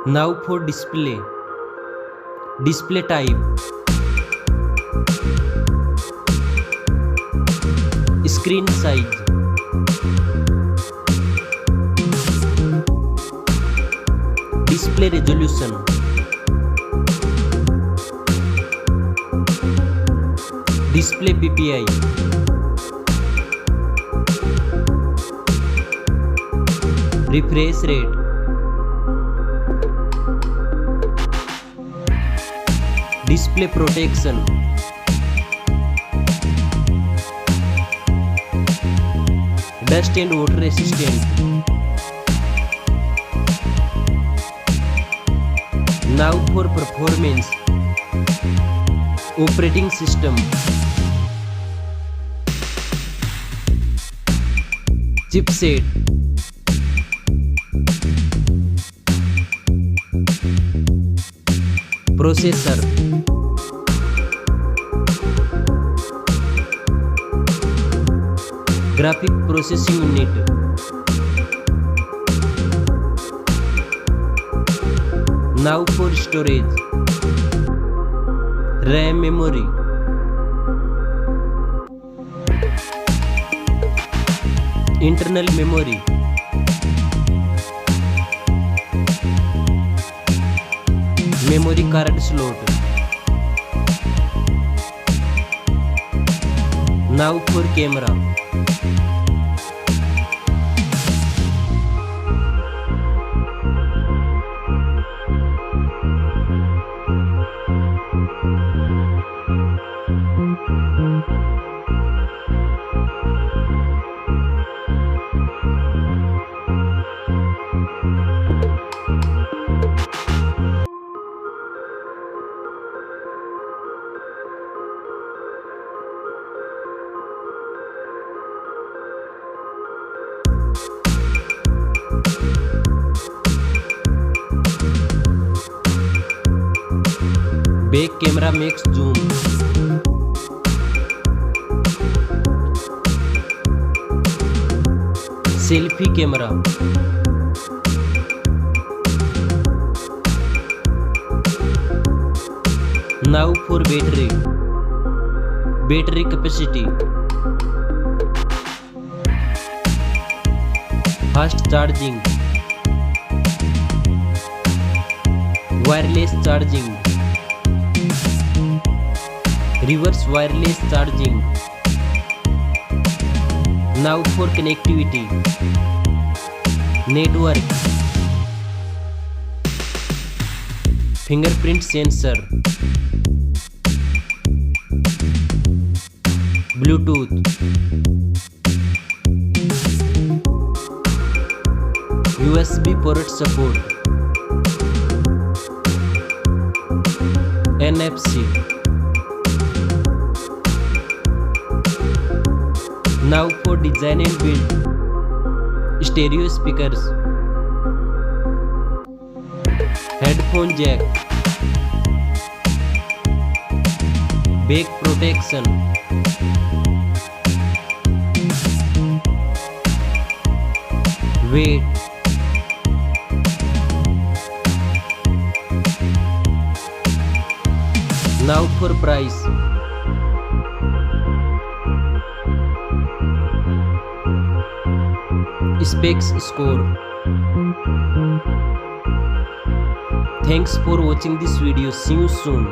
Now for display. Display type. Screen size. Display resolution. Display PPI. Refresh rate. Display protection. Dust and water resistant. Now for performance. Operating system. Chipset. Processor. Graphic processing unit. Now for storage. RAM memory. Internal memory. Memory card slot. Now for camera. Back camera makes zoom. Selfie camera. Now for battery. Battery capacity. Fast charging. Wireless charging. Reverse wireless charging. Now for connectivity. Network. Fingerprint sensor. Bluetooth. USB port support. NFC. Now for design and build. Stereo speakers. Headphone jack. Back protection. Weight. Now for price. Specs score. Thanks for watching this video. See you soon.